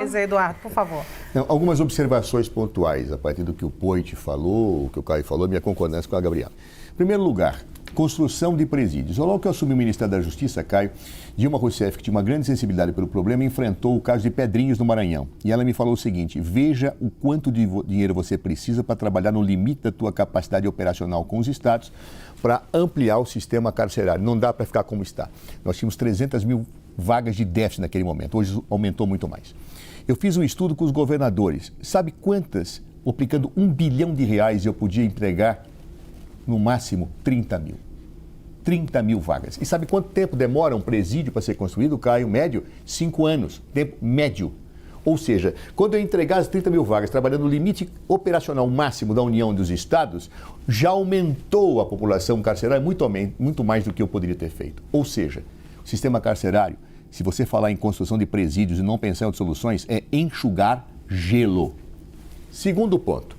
Eduardo, por favor. Não, algumas observações pontuais a partir do que o Poit falou, o que o Caio falou, minha concordância com a Gabriela. Em primeiro lugar, construção de presídios. Logo que eu assumi o Ministério da Justiça, Caio, Dilma Rousseff, que tinha uma grande sensibilidade pelo problema, enfrentou o caso de Pedrinhos no Maranhão. E ela me falou o seguinte: veja o quanto de dinheiro você precisa para trabalhar no limite da tua capacidade operacional com os estados para ampliar o sistema carcerário. Não dá para ficar como está. Nós tínhamos 300 mil vagas de déficit naquele momento. Hoje aumentou muito mais. Eu fiz um estudo com os governadores. Sabe quantas, aplicando R$1 bilhão, eu podia entregar? No máximo 30 mil. 30 mil vagas. E sabe quanto tempo demora um presídio para ser construído, Caio? Médio? 5 anos. Tempo médio. Ou seja, quando eu entregar as 30 mil vagas, trabalhando no limite operacional máximo da União dos Estados, já aumentou a população carcerária muito mais do que eu poderia ter feito. Ou seja, o sistema carcerário, se você falar em construção de presídios e não pensar em outras soluções, é enxugar gelo. Segundo ponto.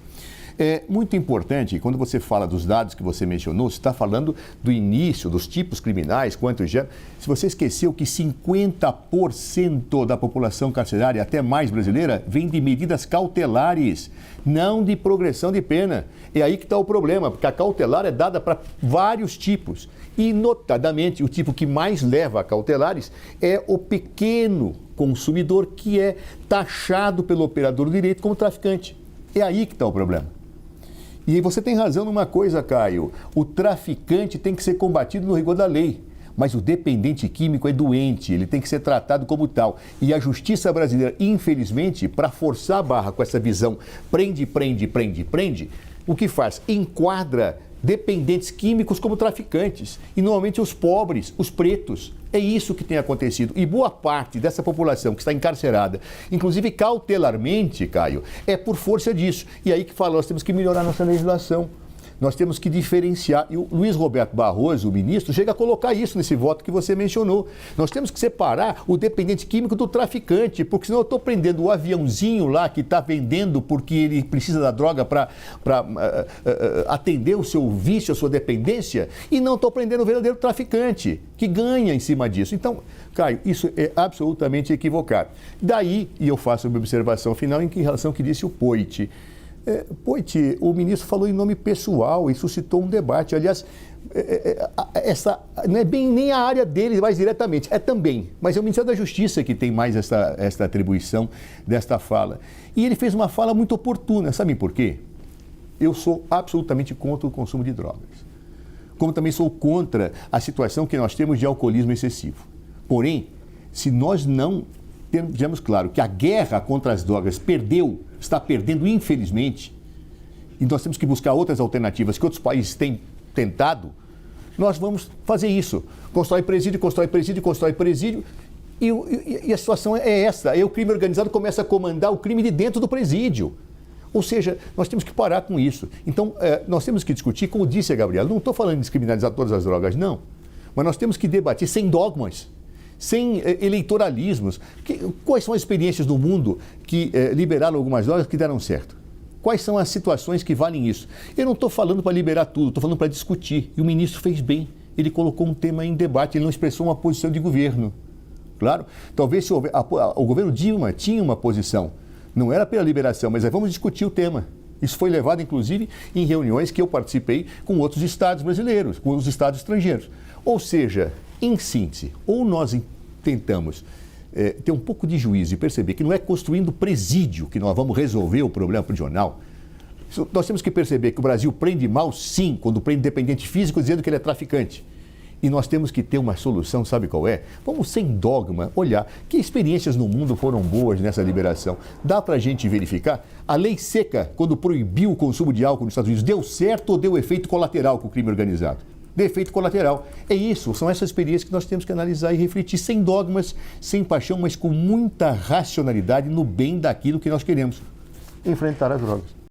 É muito importante, quando você fala dos dados que você mencionou, você está falando do início, dos tipos criminais, quantos já. Se você esqueceu que 50% da população carcerária, até mais brasileira, vem de medidas cautelares, não de progressão de pena. É aí que está o problema, porque a cautelar é dada para vários tipos. E, notadamente, o tipo que mais leva a cautelares é o pequeno consumidor, que é taxado pelo operador do direito como traficante. É aí que está o problema. E você tem razão numa coisa, Caio. O traficante tem que ser combatido no rigor da lei. Mas o dependente químico é doente, ele tem que ser tratado como tal. E a justiça brasileira, infelizmente, para forçar a barra com essa visão prende, prende, prende, prende, o que faz? Enquadra dependentes químicos como traficantes. E normalmente os pobres, os pretos. É isso que tem acontecido. E boa parte dessa população que está encarcerada, inclusive cautelarmente, Caio, é por força disso. E aí que fala, nós temos que melhorar nossa legislação. Nós temos que diferenciar. E o Luiz Roberto Barroso, o ministro, chega a colocar isso nesse voto que você mencionou. Nós temos que separar o dependente químico do traficante, porque senão eu estou prendendo o aviãozinho lá que está vendendo porque ele precisa da droga para atender o seu vício, a sua dependência, e não estou prendendo o verdadeiro traficante, que ganha em cima disso. Então, Caio, isso é absolutamente equivocado. Daí, e eu faço uma observação final em relação ao que disse o Poit. Poit, o ministro falou em nome pessoal e suscitou um debate. Aliás, essa não é bem nem a área dele mais diretamente, é também, mas é o Ministério da Justiça que tem mais esta atribuição desta fala. E ele fez uma fala muito oportuna, sabe por quê? Eu sou absolutamente contra o consumo de drogas. Como também sou contra a situação que nós temos de alcoolismo excessivo. Porém, se nós não temos claro que a guerra contra as drogas está perdendo, infelizmente, e nós temos que buscar outras alternativas que outros países têm tentado, nós vamos fazer isso. Constrói presídio, constrói presídio, constrói presídio, e a situação é essa. Aí o crime organizado começa a comandar o crime de dentro do presídio. Ou seja, nós temos que parar com isso. Então, nós temos que discutir, como disse a Gabriela, não estou falando de descriminalizar todas as drogas, não, mas nós temos que debater sem dogmas, sem eleitoralismos. Quais são as experiências no mundo que liberaram algumas drogas que deram certo? Quais são as situações que valem isso? Eu não estou falando para liberar tudo, estou falando para discutir. E o ministro fez bem. Ele colocou um tema em debate, ele não expressou uma posição de governo. Claro, talvez se o governo Dilma tinha uma posição, não era pela liberação, mas vamos discutir o tema. Isso foi levado, inclusive, em reuniões que eu participei com outros estados brasileiros, com outros estados estrangeiros. Ou seja, em síntese, ou nós tentamos ter um pouco de juízo e perceber que não é construindo presídio que nós vamos resolver o problema prisional. Nós temos que perceber que o Brasil prende mal, sim, quando prende dependente físico dizendo que ele é traficante. E nós temos que ter uma solução, sabe qual é? Vamos, sem dogma, olhar que experiências no mundo foram boas nessa liberação. Dá para a gente verificar? A lei seca, quando proibiu o consumo de álcool nos Estados Unidos, deu certo ou deu efeito colateral com o crime organizado? De efeito colateral. É isso, são essas experiências que nós temos que analisar e refletir sem dogmas, sem paixão, mas com muita racionalidade no bem daquilo que nós queremos: enfrentar as drogas.